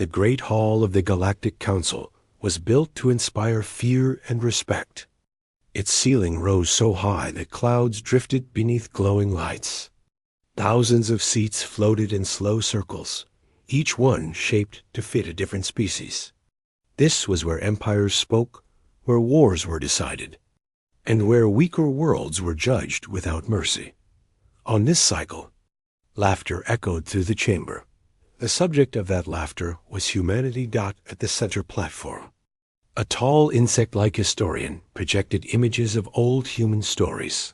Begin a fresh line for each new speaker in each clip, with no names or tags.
The Great Hall of the Galactic Council was built to inspire fear and respect. Its ceiling rose so high that clouds drifted beneath glowing lights. Thousands of seats floated in slow circles, each one shaped to fit a different species. This was where empires spoke, where wars were decided, and where weaker worlds were judged without mercy. On this cycle, laughter echoed through the chamber. The subject of that laughter was humanity. At the center platform, a tall insect-like historian projected images of old human stories.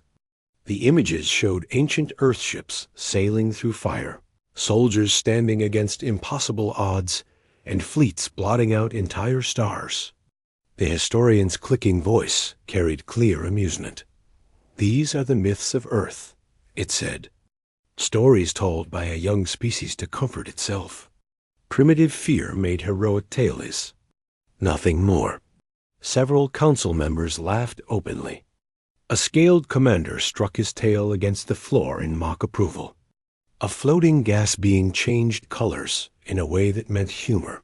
The images showed ancient Earthships sailing through fire, soldiers standing against impossible odds, and fleets blotting out entire stars. The historian's clicking voice carried clear amusement. "These are the myths of Earth," it said. "Stories told by a young species to comfort itself. Primitive fear made heroic tales. Nothing more." Several council members laughed openly. A scaled commander struck his tail against the floor in mock approval. A floating gas being changed colors in a way that meant humor.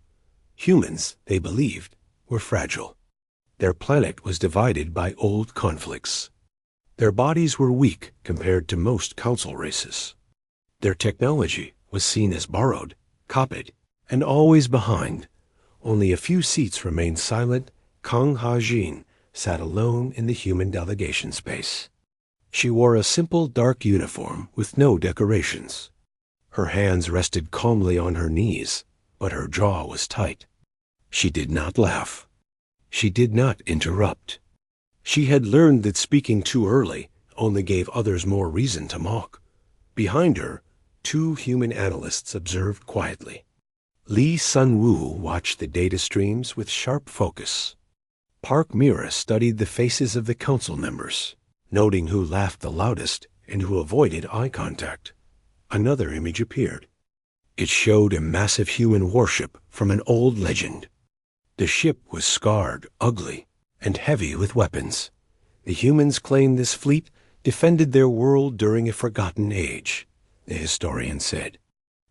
Humans, they believed, were fragile. Their planet was divided by old conflicts. Their bodies were weak compared to most council races. Their technology was seen as borrowed, copied, and always behind. Only a few seats remained silent. Kang Ha-jin sat alone in the human delegation space. She wore a simple dark uniform with no decorations. Her hands rested calmly on her knees, but her jaw was tight. She did not laugh. She did not interrupt. She had learned that speaking too early only gave others more reason to mock. Behind her, 2 human analysts observed quietly. Lee Sun-woo watched the data streams with sharp focus. Park Mira studied the faces of the council members, noting who laughed the loudest and who avoided eye contact. Another image appeared. It showed a massive human warship from an old legend. The ship was scarred, ugly, and heavy with weapons. The humans claimed this fleet defended their world during a forgotten age, the historian said.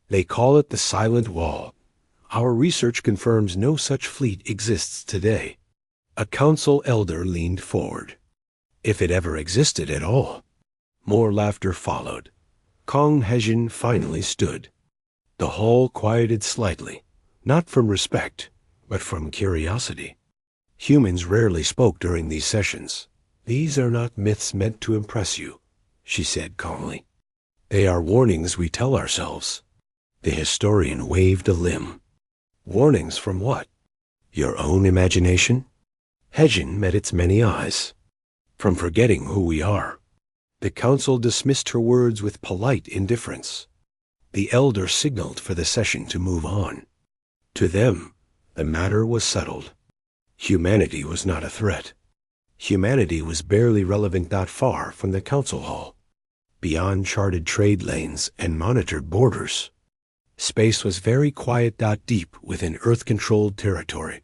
They call it the Silent Wall. Our research confirms no such fleet exists today. A council elder leaned forward. If it ever existed at all. More laughter followed. Kang Ha-jin finally stood. The hall quieted slightly, not from respect, but from curiosity. Humans rarely spoke during these sessions. "These are not myths meant to impress you," she said calmly. "They are warnings we tell ourselves." The historian waved a limb. "Warnings from what? Your own imagination?" Ha-jin met its many eyes. "From forgetting who we are." The council dismissed her words with polite indifference. The elder signaled for the session to move on. To them, the matter was settled. Humanity was not a threat. Humanity was barely relevant that far from the council hall, beyond charted trade lanes and monitored borders. Space was very quiet. Deep within Earth-controlled territory,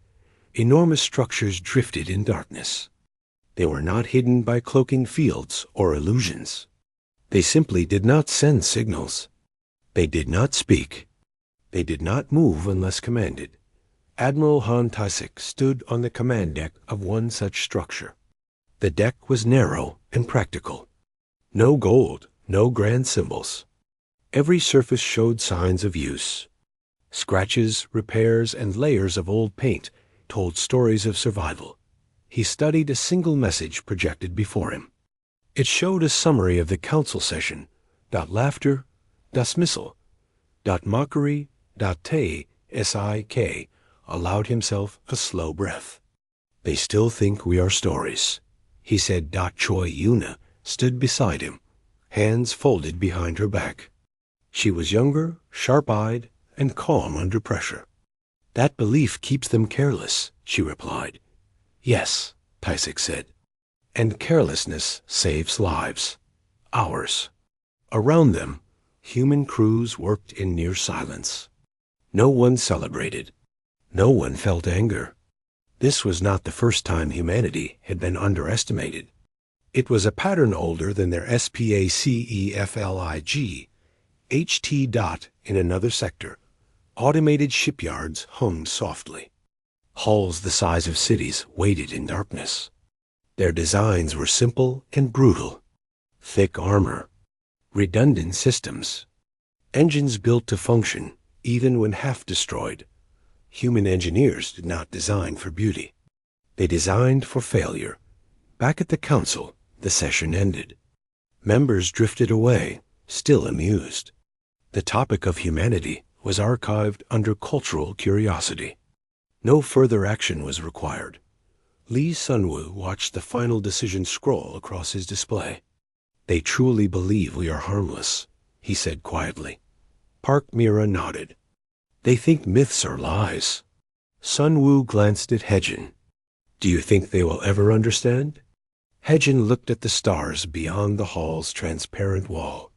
enormous structures drifted in darkness. They were not hidden by cloaking fields or illusions. They simply did not send signals. They did not speak. They did not move unless commanded. Admiral Han Taisik stood on the command deck of one such structure. The deck was narrow and practical. No gold, no grand symbols. Every surface showed signs of use. Scratches, repairs, and layers of old paint told stories of survival. He studied a single message projected before him. It showed a summary of the council session. Laughter, dismissal, mockery, SIK, allowed himself a slow breath. "They still think we are stories," he said. Choi Yuna stood beside him, hands folded behind her back. She was younger, sharp-eyed, and calm under pressure. "That belief keeps them careless," she replied. "Yes," Taisik said. "And carelessness saves lives. Ours." Around them, human crews worked in near silence. No one celebrated. No one felt anger. This was not the first time humanity had been underestimated. It was a pattern older than their SPACEFLIG HT. In another sector, Automated shipyards hummed softly. Hulls the size of cities waited in darkness. Their designs were simple and brutal. Thick armor, redundant systems, engines built to function even when half destroyed. Human engineers did not design for beauty. They designed for failure. Back at the council, the session ended. Members drifted away, still amused. The topic of humanity was archived under cultural curiosity. No further action was required. Lee Sunwoo watched the final decision scroll across his display. "They truly believe we are harmless," he said quietly. Park Mira nodded. "They think myths are lies." Sunwoo glanced at Hejin. "Do you think they will ever understand?" Hejin looked at the stars beyond the hall's transparent wall.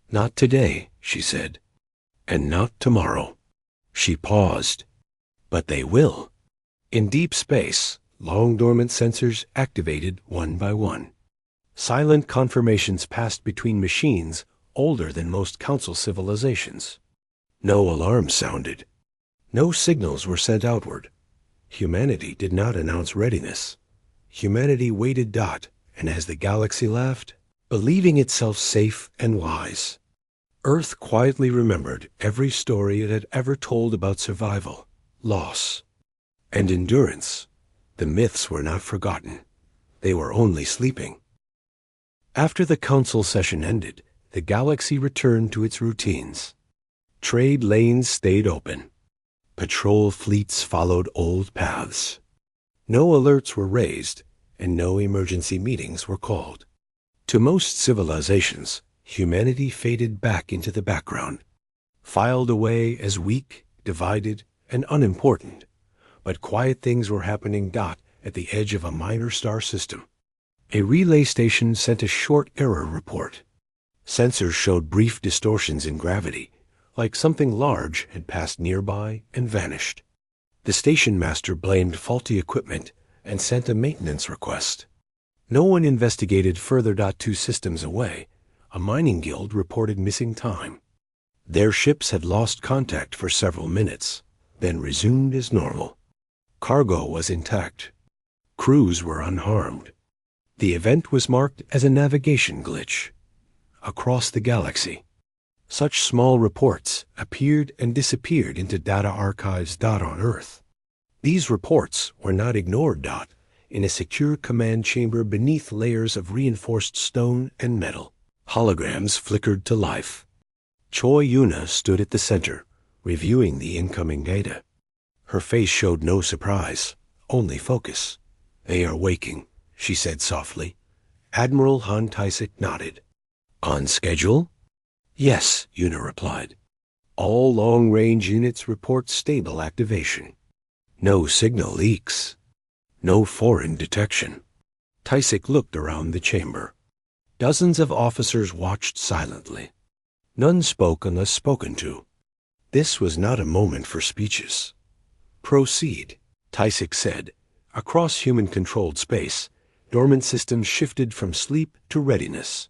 "Not today," she said. "And not tomorrow." She paused. "But they will." In deep space, long dormant sensors activated one by one. Silent confirmations passed between machines older than most council civilizations. No alarms sounded. No signals were sent outward. Humanity did not announce readiness. Humanity waited, and as the galaxy laughed, believing itself safe and wise. Earth quietly remembered every story it had ever told about survival, loss, and endurance. The myths were not forgotten. They were only sleeping. After the council session ended, the galaxy returned to its routines. Trade lanes stayed open. Patrol fleets followed old paths. No alerts were raised, and no emergency meetings were called. To most civilizations, humanity faded back into the background, filed away as weak, divided, and unimportant. But quiet things were happening at the edge of a minor star system. A relay station sent a short error report. Sensors showed brief distortions in gravity, like something large had passed nearby and vanished. The station master blamed faulty equipment and sent a maintenance request. No one investigated further. 2 systems away, a mining guild reported missing time. Their ships had lost contact for several minutes, then resumed as normal. Cargo was intact. Crews were unharmed. The event was marked as a navigation glitch. Across the galaxy, such small reports appeared and disappeared into data archives. On Earth, these reports were not ignored. In a secure command chamber beneath layers of reinforced stone and metal, holograms flickered to life. Choi Yuna stood at the center, reviewing the incoming data. Her face showed no surprise, only focus. "They are waking," she said softly. Admiral Han Taisik nodded. "On schedule?" "Yes," Yuna replied. "All long-range units report stable activation. No signal leaks. No foreign detection." Taisik looked around the chamber. Dozens of officers watched silently. None spoke unless spoken to. This was not a moment for speeches. "Proceed," Taisik said. Across human-controlled space, dormant systems shifted from sleep to readiness.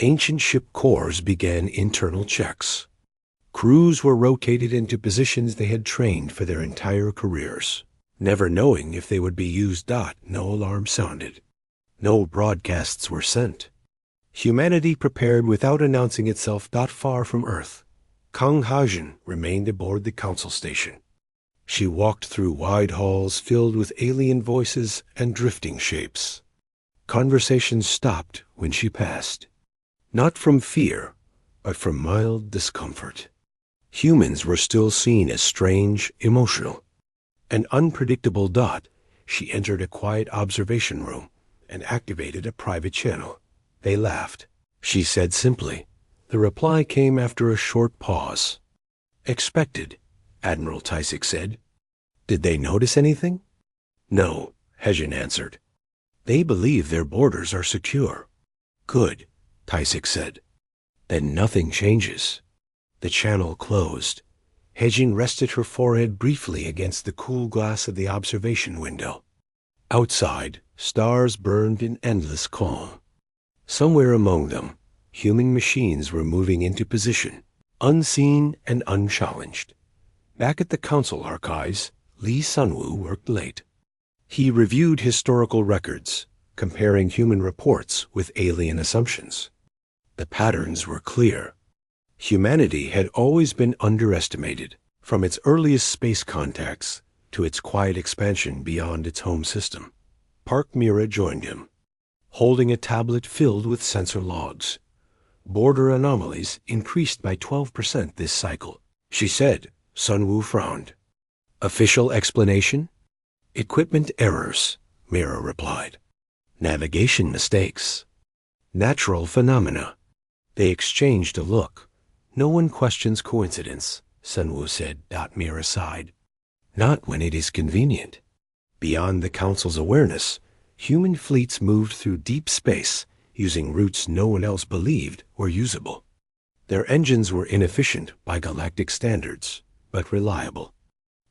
Ancient ship cores began internal checks. Crews were rotated into positions they had trained for their entire careers, never knowing if they would be used. No alarm sounded. No broadcasts were sent. Humanity prepared without announcing itself. Far from Earth, Kang Hajin remained aboard the council station. She walked through wide halls filled with alien voices and drifting shapes. Conversations stopped when she passed. Not from fear, but from mild discomfort. Humans were still seen as strange, emotional, and unpredictable. She entered a quiet observation room and activated a private channel. They laughed. She said simply. The reply came after a short pause. "Expected," Admiral Taisik said. "Did they notice anything?" "No," Hejin answered. "They believe their borders are secure." "Good," Taisik said. "Then nothing changes." The channel closed. Hejin rested her forehead briefly against the cool glass of the observation window. Outside, stars burned in endless calm. Somewhere among them, human machines were moving into position, unseen and unchallenged. Back at the council archives, Lee Sunwoo worked late. He reviewed historical records, comparing human reports with alien assumptions. The patterns were clear. Humanity had always been underestimated, from its earliest space contacts to its quiet expansion beyond its home system. Park Mira joined him, holding a tablet filled with sensor logs. Border anomalies increased by 12% this cycle, she said. Sunwoo frowned. Official explanation? Equipment errors, Mira replied. Navigation mistakes. Natural phenomena. They exchanged a look. No one questions coincidence, Sunwoo said. Mira sighed. Not when it is convenient. Beyond the Council's awareness, human fleets moved through deep space using routes no one else believed were usable. Their engines were inefficient by galactic standards, but reliable.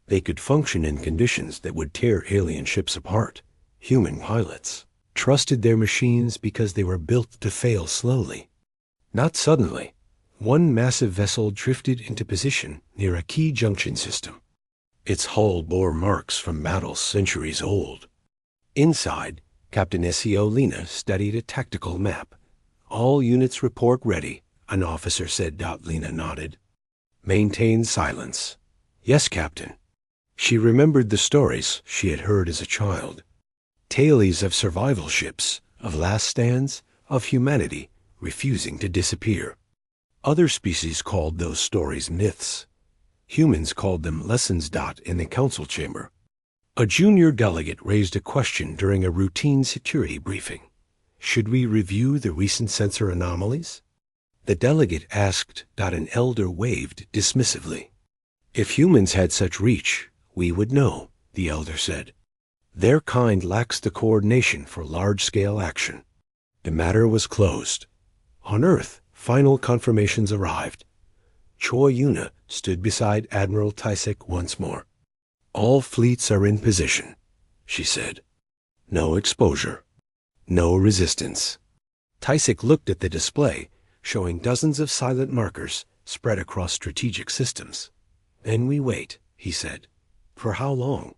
They could function in conditions that would tear alien ships apart. Human pilots trusted their machines because they were built to fail slowly. Not suddenly. One massive vessel drifted into position near a key junction system. Its hull bore marks from battles centuries old. Inside, Captain S.E.O. Lena studied a tactical map. All units report ready, an officer said. Lena nodded. Maintain silence. Yes, Captain. She remembered the stories she had heard as a child. Tales of survival ships, of last stands, of humanity refusing to disappear. Other species called those stories myths. Humans called them lessons. In the council chamber, a junior delegate raised a question during a routine security briefing. Should we review the recent sensor anomalies? The delegate asked. An elder waved dismissively. If humans had such reach, we would know, the elder said. Their kind lacks the coordination for large-scale action. The matter was closed. On Earth, final confirmations arrived. Choi Yuna stood beside Admiral Taisek once more. All fleets are in position, she said. No exposure. No resistance. Taisek looked at the display, showing dozens of silent markers spread across strategic systems. Then we wait, he said. For how long?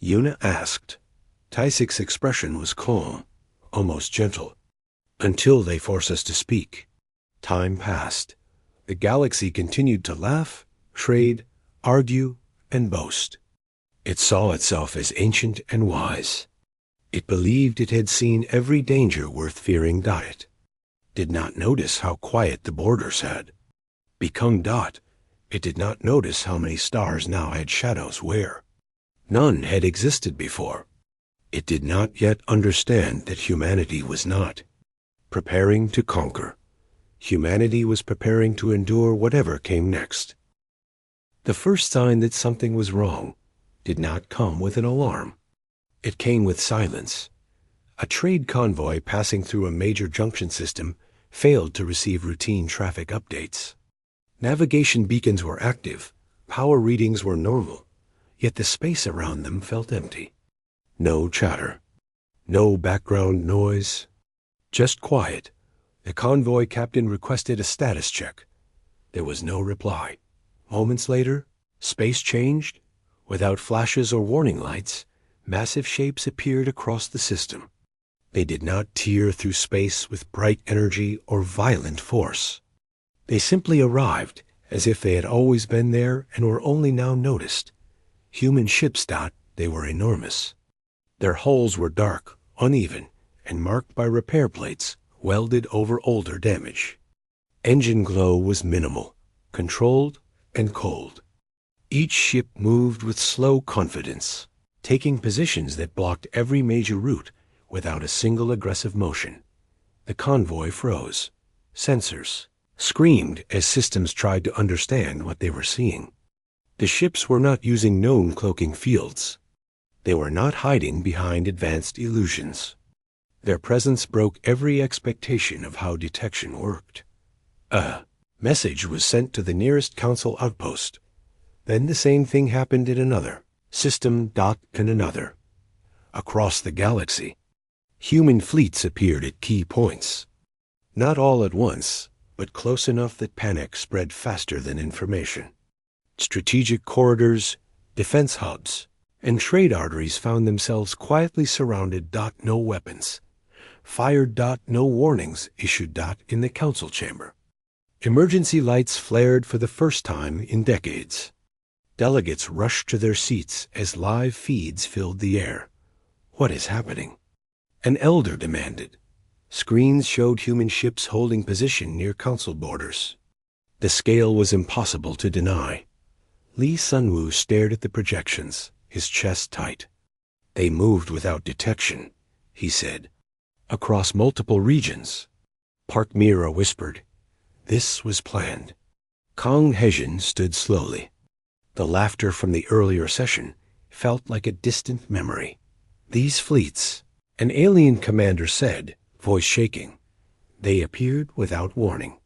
Yuna asked. Taisek's expression was calm, almost gentle. Until they force us to speak. Time passed. The galaxy continued to laugh, trade, argue, and boast. It saw itself as ancient and wise. It believed it had seen every danger worth fearing. It did not notice how quiet the borders had become. It did not notice how many stars now had shadows where none had existed before. It did not yet understand that humanity was not preparing to conquer. Humanity was preparing to endure whatever came next. The first sign that something was wrong did not come with an alarm. It came with silence. A trade convoy passing through a major junction system failed to receive routine traffic updates. Navigation beacons were active, power readings were normal, yet the space around them felt empty. No chatter. No background noise. Just quiet. The convoy captain requested a status check. There was no reply. Moments later, space changed. Without flashes or warning lights, massive shapes appeared across the system. They did not tear through space with bright energy or violent force. They simply arrived as if they had always been there and were only now noticed. Human ships. They were enormous. Their hulls were dark, uneven, and marked by repair plates welded over older damage. Engine glow was minimal, controlled, and cold. Each ship moved with slow confidence, taking positions that blocked every major route without a single aggressive motion. The convoy froze. Sensors screamed as systems tried to understand what they were seeing. The ships were not using known cloaking fields. They were not hiding behind advanced illusions. Their presence broke every expectation of how detection worked. A message was sent to the nearest council outpost. Then the same thing happened in another system. And another. Across the galaxy, human fleets appeared at key points. Not all at once, but close enough that panic spread faster than information. Strategic corridors, defense hubs, and trade arteries found themselves quietly surrounded. No weapons. Fired. No warnings issued. In the council chamber. Emergency lights flared for the first time in decades. Delegates rushed to their seats as live feeds filled the air. What is happening? An elder demanded. Screens showed human ships holding position near council borders. The scale was impossible to deny. Lee Sunwoo stared at the projections, his chest tight. They moved without detection, he said. Across multiple regions. Park Mira whispered. This was planned. Kong Hejin stood slowly. The laughter from the earlier session felt like a distant memory. These fleets, an alien commander said, voice shaking. They appeared without warning.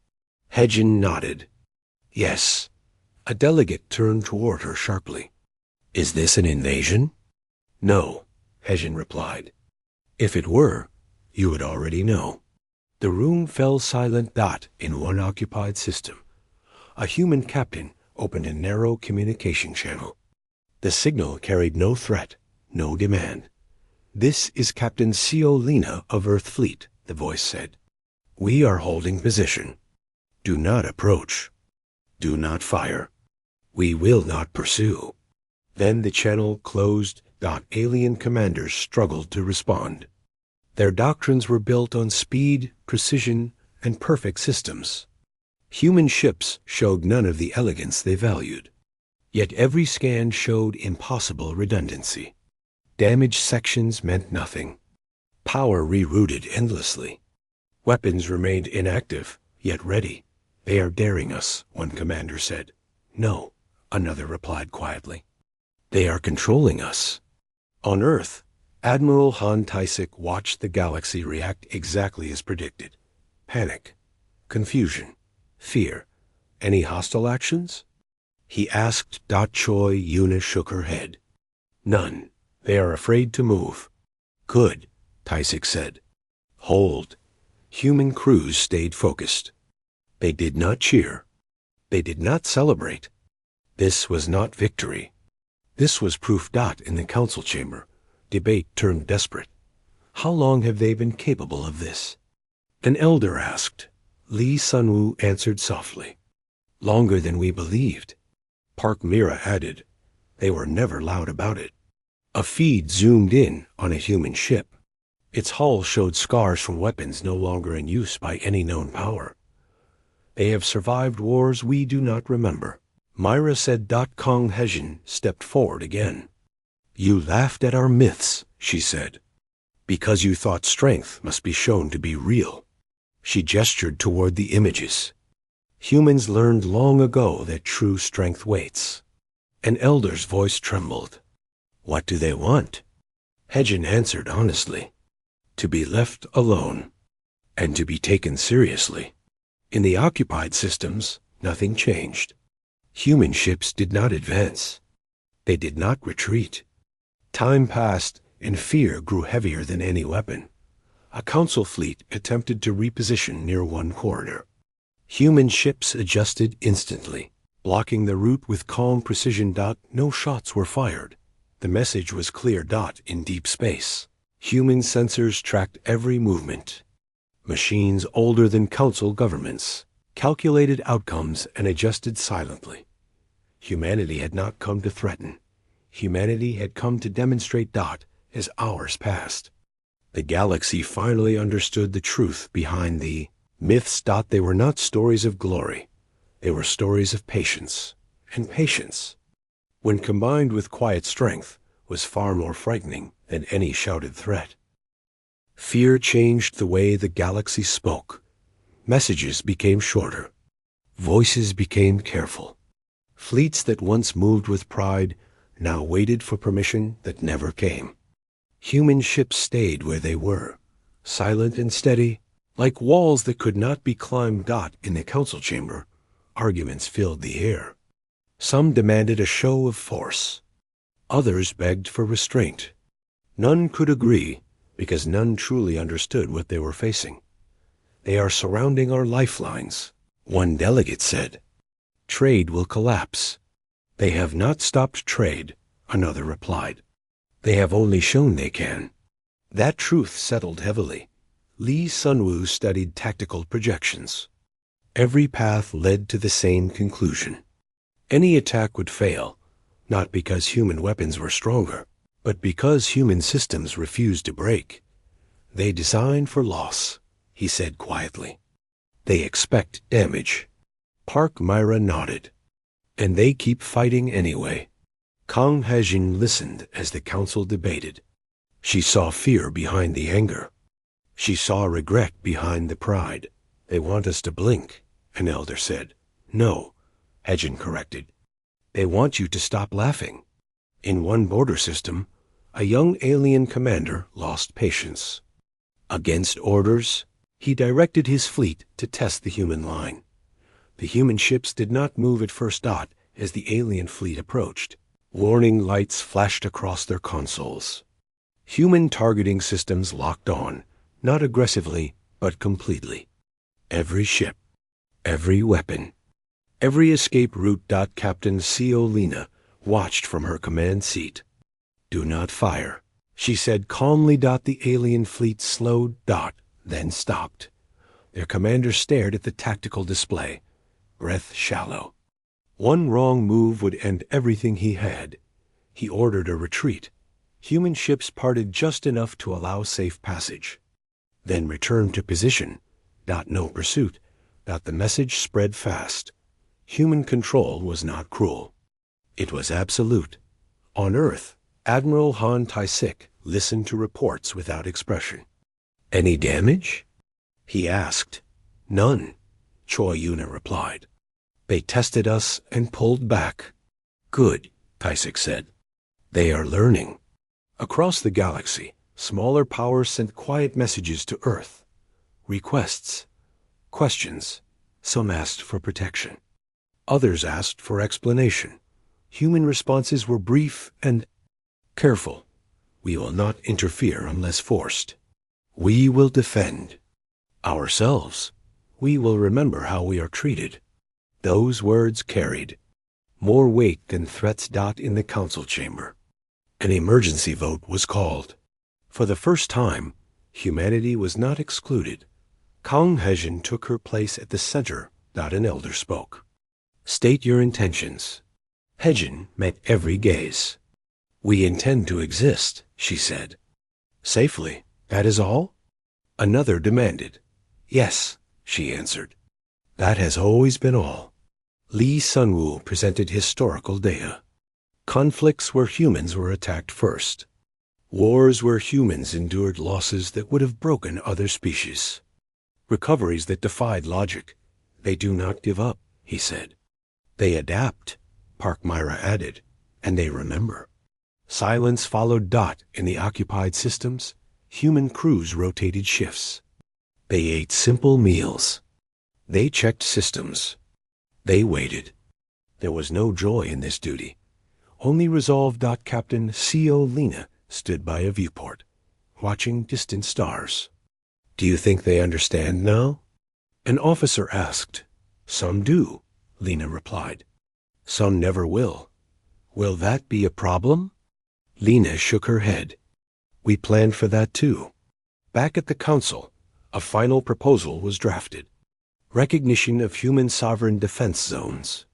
Hejin nodded. Yes. A delegate turned toward her sharply. Is this an invasion? No, Hejin replied. If it were, you would already know. The room fell silent. In one occupied system. A human captain opened a narrow communication channel. The signal carried no threat, no demand. This is Captain Seo Lena of Earth Fleet, the voice said. We are holding position. Do not approach. Do not fire. We will not pursue. Then the channel closed. Alien commanders struggled to respond. Their doctrines were built on speed, precision, and perfect systems. Human ships showed none of the elegance they valued. Yet every scan showed impossible redundancy. Damaged sections meant nothing. Power rerouted endlessly. Weapons remained inactive, yet ready. They are daring us, one commander said. No, another replied quietly. They are controlling us. On Earth, Admiral Han Taisik watched the galaxy react exactly as predicted. Panic, confusion, fear. Any hostile actions? He asked. Choi Yuna shook her head. None. They are afraid to move. Good, Taisik said. Hold. Human crews stayed focused. They did not cheer. They did not celebrate. This was not victory. This was proof. In the council chamber, debate turned desperate. How long have they been capable of this? An elder asked. Lee Sunwoo answered softly. Longer than we believed. Park Mira added. They were never loud about it. A feed zoomed in on a human ship. Its hull showed scars from weapons no longer in use by any known power. They have survived wars we do not remember. Myra said. Kong Hejin stepped forward again. You laughed at our myths, she said, because you thought strength must be shown to be real. She gestured toward the images. Humans learned long ago that true strength waits. An elder's voice trembled. What do they want? Hejin answered honestly. To be left alone, and to be taken seriously. In the occupied systems, nothing changed. Human ships did not advance. They did not retreat. Time passed, and fear grew heavier than any weapon. A council fleet attempted to reposition near one corridor. Human ships adjusted instantly, blocking the route with calm precision. No shots were fired. The message was clear. In deep space, human sensors tracked every movement. Machines older than council governments calculated outcomes and adjusted silently. Humanity had not come to threaten. Humanity had come to demonstrate. As hours passed, the galaxy finally understood the truth behind the myths. They were not stories of glory. They were stories of patience. And patience, when combined with quiet strength, was far more frightening than any shouted threat. Fear changed the way the galaxy spoke. Messages became shorter. Voices became careful. Fleets that once moved with pride now waited for permission that never came. Human ships stayed where they were, silent and steady, like walls that could not be climbed. In the council chamber, arguments filled the air. Some demanded a show of force. Others begged for restraint. None could agree, because none truly understood what they were facing. They are surrounding our lifelines, one delegate said. Trade will collapse. They have not stopped trade, another replied. They have only shown they can. That truth settled heavily. Lee Sunwoo studied tactical projections. Every path led to the same conclusion. Any attack would fail, not because human weapons were stronger, but because human systems refused to break. They design for loss, he said quietly. They expect damage. Park Myra nodded. And they keep fighting anyway. Kang Hejin listened as the council debated. She saw fear behind the anger. She saw regret behind the pride. They want us to blink, an elder said. No, Hejin corrected. They want you to stop laughing. In one border system, a young alien commander lost patience. Against orders, he directed his fleet to test the human line. The human ships did not move at first dot as the alien fleet approached. Warning lights flashed across their consoles. Human targeting systems locked on, not aggressively, but completely. Every ship, every weapon, every escape route. Captain Lena watched from her command seat. Do not fire, she said calmly. The alien fleet slowed, then stopped. Their commander stared at the tactical display, breath shallow. One wrong move would end everything he had. He ordered a retreat. Human ships parted just enough to allow safe passage. Then returned to position. No pursuit. The message spread fast. Human control was not cruel. It was absolute. On Earth, Admiral Han Tai-sik listened to reports without expression. Any damage? He asked. None, Choi Yuna replied. They tested us and pulled back. Good, Tai-sik said. They are learning. Across the galaxy, smaller powers sent quiet messages to Earth. Requests, questions. Some asked for protection. Others asked for explanation. Human responses were brief and careful. We will not interfere unless forced. We will defend ourselves. We will remember how we are treated. Those words carried more weight than threats. In the council chamber, an emergency vote was called. For the first time, humanity was not excluded. Kang Hejin took her place at the center. An elder spoke. State your intentions. Hejin met every gaze. We intend to exist, she said. Safely, that is all? Another demanded. Yes, she answered. That has always been all. Lee Sunwoo presented historical data. Conflicts where humans were attacked first. Wars where humans endured losses that would have broken other species. Recoveries that defied logic. They do not give up, he said. They adapt, Park Myra added, and they remember. Silence followed. In the occupied systems, human crews rotated shifts. They ate simple meals. They checked systems. They waited. There was no joy in this duty. Only resolve. Captain Lena stood by a viewport, watching distant stars. Do you think they understand now? An officer asked. Some do, Lena replied. Some never will. Will that be a problem? Lena shook her head. We planned for that too. Back at the council, a final proposal was drafted. Recognition of human sovereign defense zones.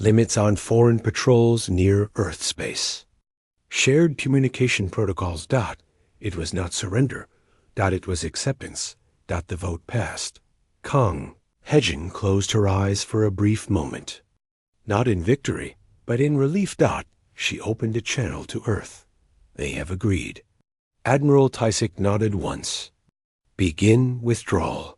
Limits on foreign patrols near Earth space. Shared communication protocols. It was not surrender. It was acceptance. The vote passed. Kang Hejin closed her eyes for a brief moment. Not in victory, but in relief. She opened a channel to Earth. They have agreed. Admiral Tai-sik nodded once. Begin withdrawal.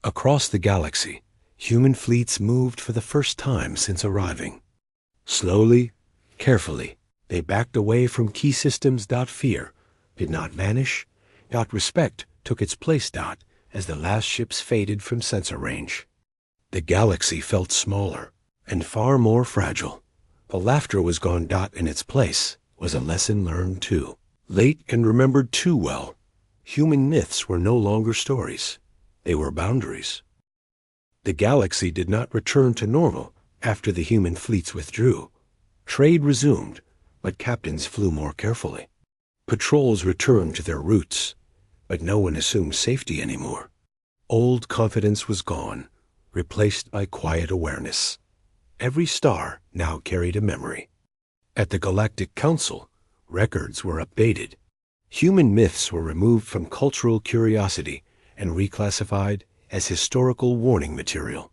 Across the galaxy, human fleets moved for the first time since arriving. Slowly, carefully, they backed away from key systems. Fear did not vanish. Respect took its place. As the last ships faded from sensor range. The galaxy felt smaller and far more fragile. The laughter was gone. In its place was a lesson learned too. Late and remembered too well. Human myths were no longer stories. They were boundaries. The galaxy did not return to normal after the human fleets withdrew. Trade resumed, but captains flew more carefully. Patrols returned to their routes, but no one assumed safety anymore. Old confidence was gone, replaced by quiet awareness. Every star now carried a memory. At the Galactic Council, records were updated. Human myths were removed from cultural curiosity and reclassified as historical warning material.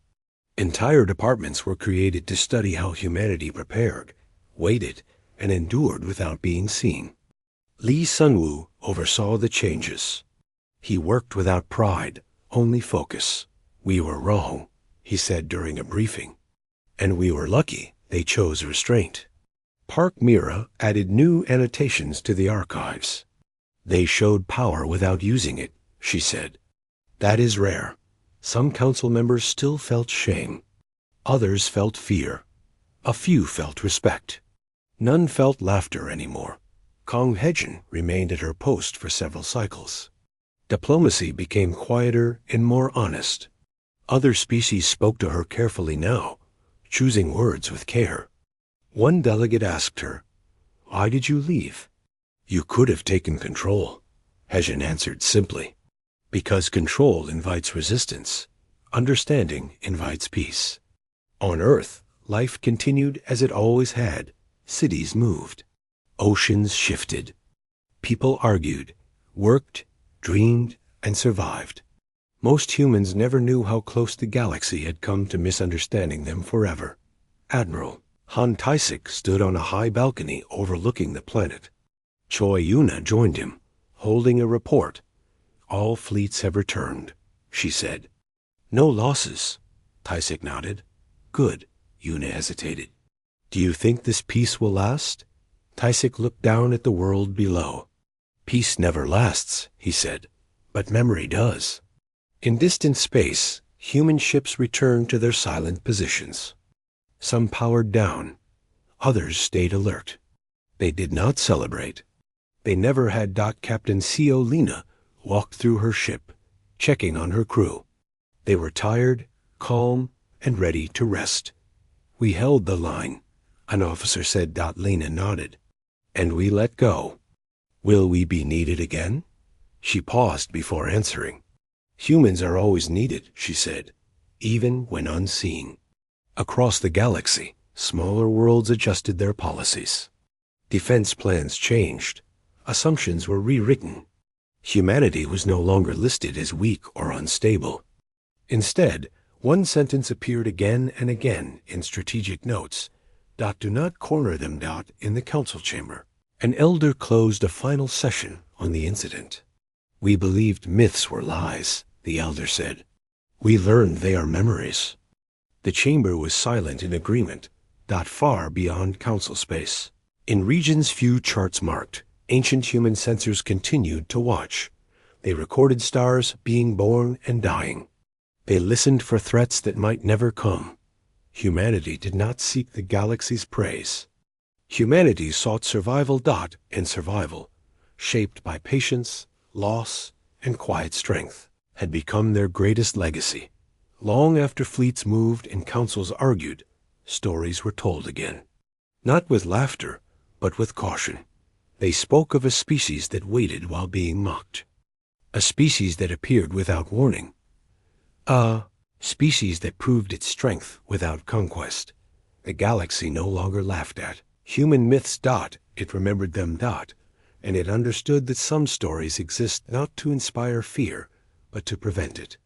Entire departments were created to study how humanity prepared, waited, and endured without being seen. Lee Sunwoo oversaw the changes. He worked without pride, only focus. "We were wrong," he said during a briefing. "And we were lucky they chose restraint." Park Mira added new annotations to the archives. "They showed power without using it," she said. "That is rare. Some council members still felt shame. Others felt fear. A few felt respect. None felt laughter anymore. Kong Hejin remained at her post for several cycles. Diplomacy became quieter and more honest. Other species spoke to her carefully now, choosing words with care. One delegate asked her, "Why did you leave?" "You could have taken control," Hejin answered simply. "Because control invites resistance. Understanding invites peace." On Earth, life continued as it always had. Cities moved. Oceans shifted. People argued, worked, dreamed, and survived. Most humans never knew how close the galaxy had come to misunderstanding them forever. Admiral Han Taisik stood on a high balcony overlooking the planet. Choi Yuna joined him, holding a report. "All fleets have returned," she said. "No losses," Taisik nodded. "Good," Yuna hesitated. "Do you think this peace will last?" Taisik looked down at the world below. "Peace never lasts," he said, "but memory does." In distant space, human ships returned to their silent positions. Some powered down. Others stayed alert. They did not celebrate. They never had Captain Sio Lena walk through her ship, checking on her crew. They were tired, calm, and ready to rest. "We held the line," an officer said. Lena nodded. "And we let go. Will we be needed again?" She paused before answering. "Humans are always needed," she said, "even when unseen." Across the galaxy, smaller worlds adjusted their policies. Defense plans changed. Assumptions were rewritten. Humanity was no longer listed as weak or unstable. Instead, one sentence appeared again and again in strategic notes. "Do not corner them." In the council chamber, an elder closed a final session on the incident. "We believed myths were lies," the elder said. "We learned they are memories." The chamber was silent in agreement. Far beyond council space, in regions few charts marked, ancient human sensors continued to watch. They recorded stars being born and dying. They listened for threats that might never come. Humanity did not seek the galaxy's praise. Humanity sought survival. And survival, shaped by patience, loss, and quiet strength, had become their greatest legacy. Long after fleets moved and councils argued, stories were told again. Not with laughter, but with caution. They spoke of a species that waited while being mocked. A species that appeared without warning. A species that proved its strength without conquest. The galaxy no longer laughed at human myths. It remembered them. And it understood that some stories exist not to inspire fear, but to prevent it.